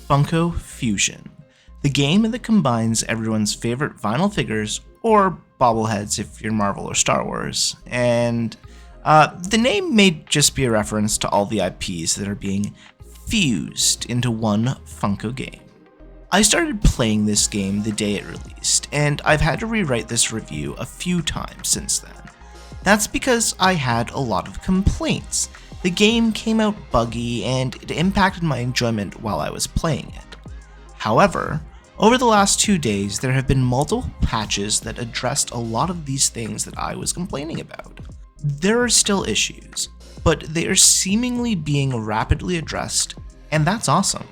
Funko Fusion, the game that combines everyone's favorite vinyl figures, or bobbleheads if you're Marvel or Star Wars, and the name may just be a reference to all the IPs that are being fused into one Funko game. I started playing this game the day it released, and I've had to rewrite this review a few times since then. That's because I had a lot of complaints. The game came out buggy, and it impacted my enjoyment while I was playing it. However, over the last 2 days, there have been multiple patches that addressed a lot of these things that I was complaining about. There are still issues, but they are seemingly being rapidly addressed, and that's awesome.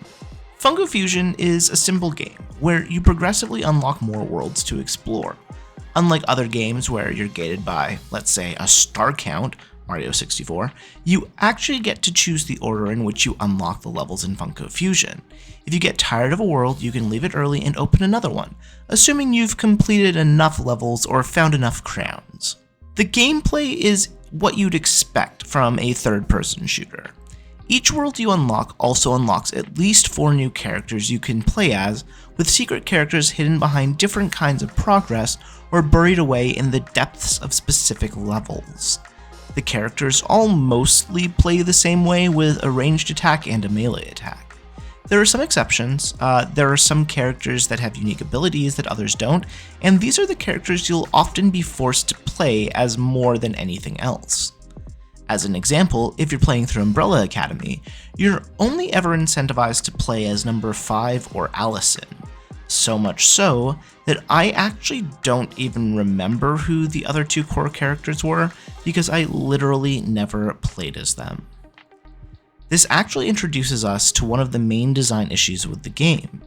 Funko Fusion is a simple game where you progressively unlock more worlds to explore. Unlike other games where you're gated by, let's say, a star count, Mario 64, you actually get to choose the order in which you unlock the levels in Funko Fusion. If you get tired of a world, you can leave it early and open another one, assuming you've completed enough levels or found enough crowns. The gameplay is what you'd expect from a third-person shooter. Each world you unlock also unlocks at least 4 new characters you can play as, with secret characters hidden behind different kinds of progress or buried away in the depths of specific levels. The characters all mostly play the same way, with a ranged attack and a melee attack. There are some exceptions. There are some characters that have unique abilities that others don't, and these are the characters you'll often be forced to play as more than anything else. As an example, if you're playing through Umbrella Academy, you're only ever incentivized to play as number 5 or Allison. So much so that I actually don't even remember who the other 2 core characters were, because I literally never played as them. This actually introduces us to one of the main design issues with the game.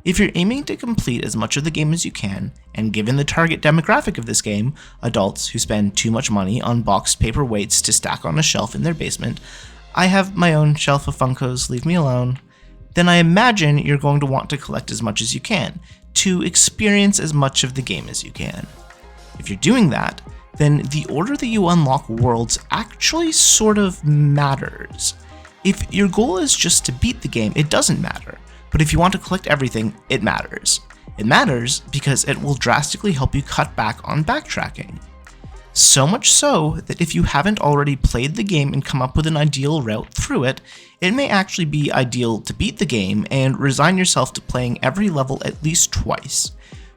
If you're aiming to complete as much of the game as you can, and given the target demographic of this game, adults who spend too much money on boxed paper weights to stack on a shelf in their basement, I have my own shelf of Funkos, leave me alone, then I imagine you're going to want to collect as much as you can, to experience as much of the game as you can. If you're doing that, then the order that you unlock worlds actually sort of matters. If your goal is just to beat the game, it doesn't matter, but if you want to collect everything, it matters. It matters because it will drastically help you cut back on backtracking. So much so that if you haven't already played the game and come up with an ideal route through it, it may actually be ideal to beat the game and resign yourself to playing every level at least twice.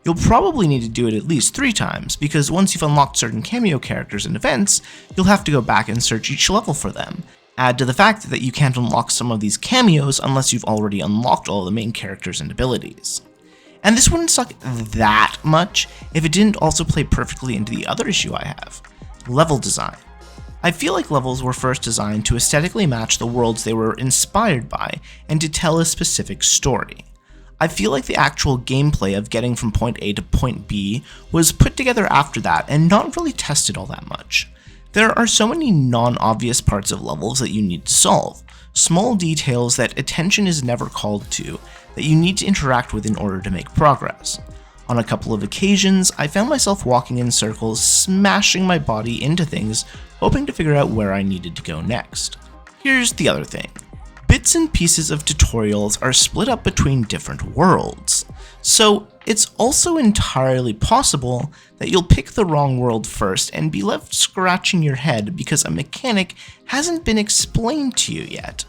You'll probably need to do it at least 3 times, because once you've unlocked certain cameo characters and events, you'll have to go back and search each level for them. Add to the fact that you can't unlock some of these cameos unless you've already unlocked all the main characters and abilities. And this wouldn't suck that much if it didn't also play perfectly into the other issue I have: level design. I feel like levels were first designed to aesthetically match the worlds they were inspired by and to tell a specific story. I feel like the actual gameplay of getting from point A to point B was put together after that and not really tested all that much. There are so many non-obvious parts of levels that you need to solve, small details that attention is never called to, that you need to interact with in order to make progress. On a couple of occasions, I found myself walking in circles, smashing my body into things, hoping to figure out where I needed to go next. Here's the other thing. Bits and pieces of tutorials are split up between different worlds, so it's also entirely possible that you'll pick the wrong world first and be left scratching your head because a mechanic hasn't been explained to you yet.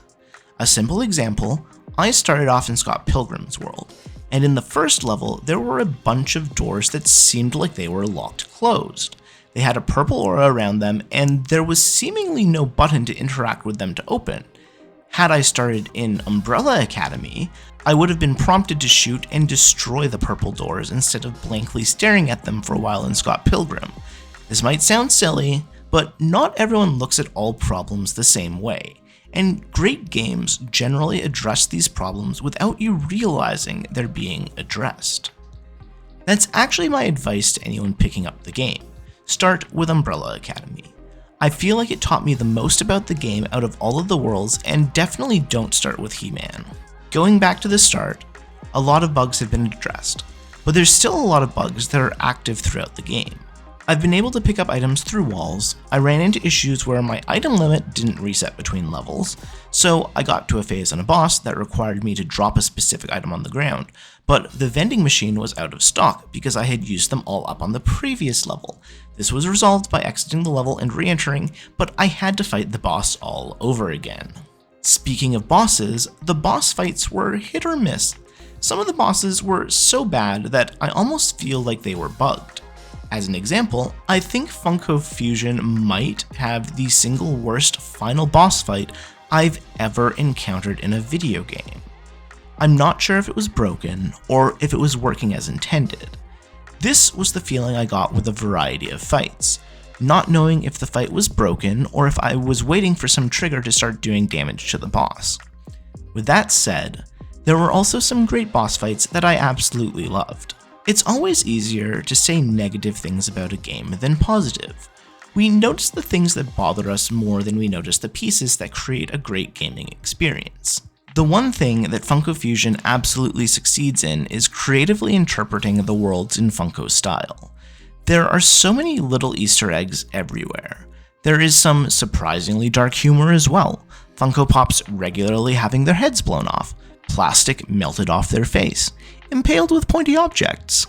A simple example, I started off in Scott Pilgrim's world, and in the first level there were a bunch of doors that seemed like they were locked closed. They had a purple aura around them, and there was seemingly no button to interact with them to open. Had I started in Umbrella Academy, I would have been prompted to shoot and destroy the purple doors instead of blankly staring at them for a while in Scott Pilgrim. This might sound silly, but not everyone looks at all problems the same way, and great games generally address these problems without you realizing they're being addressed. That's actually my advice to anyone picking up the game. Start with Umbrella Academy. I feel like it taught me the most about the game out of all of the worlds, and definitely don't start with He-Man. Going back to the start, a lot of bugs have been addressed, but there's still a lot of bugs that are active throughout the game. I've been able to pick up items through walls. I ran into issues where my item limit didn't reset between levels, so I got to a phase on a boss that required me to drop a specific item on the ground, but the vending machine was out of stock because I had used them all up on the previous level. This was resolved by exiting the level and re-entering, but I had to fight the boss all over again. Speaking of bosses, the boss fights were hit or miss. Some of the bosses were so bad that I almost feel like they were bugged. As an example, I think Funko Fusion might have the single worst final boss fight I've ever encountered in a video game. I'm not sure if it was broken or if it was working as intended. This was the feeling I got with a variety of fights, not knowing if the fight was broken or if I was waiting for some trigger to start doing damage to the boss. With that said, there were also some great boss fights that I absolutely loved. It's always easier to say negative things about a game than positive. We notice the things that bother us more than we notice the pieces that create a great gaming experience. The one thing that Funko Fusion absolutely succeeds in is creatively interpreting the worlds in Funko style. There are so many little Easter eggs everywhere. There is some surprisingly dark humor as well. Funko Pops regularly having their heads blown off, plastic melted off their face, impaled with pointy objects.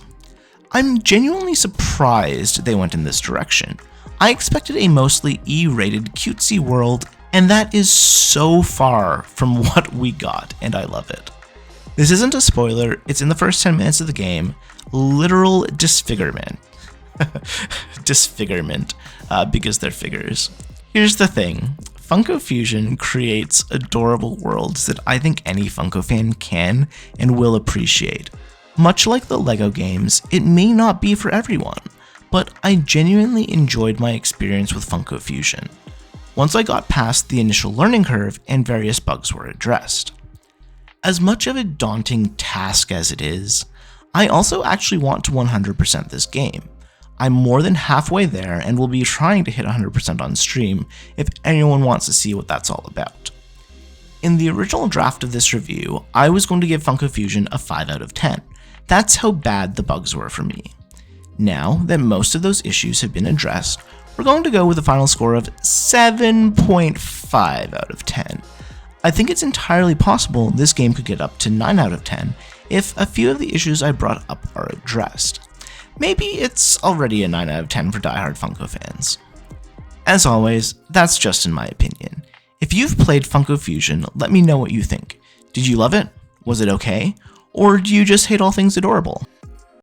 I'm genuinely surprised they went in this direction. I expected a mostly E-rated cutesy world, and that is so far from what we got, and I love it. This isn't a spoiler, it's in the first 10 minutes of the game. Literal disfigurement. Disfigurement, because they're figures. Here's the thing. Funko Fusion creates adorable worlds that I think any Funko fan can and will appreciate. Much like the LEGO games, it may not be for everyone, but I genuinely enjoyed my experience with Funko Fusion, once I got past the initial learning curve and various bugs were addressed. As much of a daunting task as it is, I also actually want to 100% this game. I'm more than halfway there and will be trying to hit 100% on stream if anyone wants to see what that's all about. In the original draft of this review, I was going to give Funko Fusion a 5 out of 10. That's how bad the bugs were for me. Now that most of those issues have been addressed, we're going to go with a final score of 7.5 out of 10. I think it's entirely possible this game could get up to 9 out of 10 if a few of the issues I brought up are addressed. Maybe it's already a 9 out of 10 for diehard Funko fans. As always, that's just in my opinion. If you've played Funko Fusion, let me know what you think. Did you love it? Was it okay? Or do you just hate all things adorable?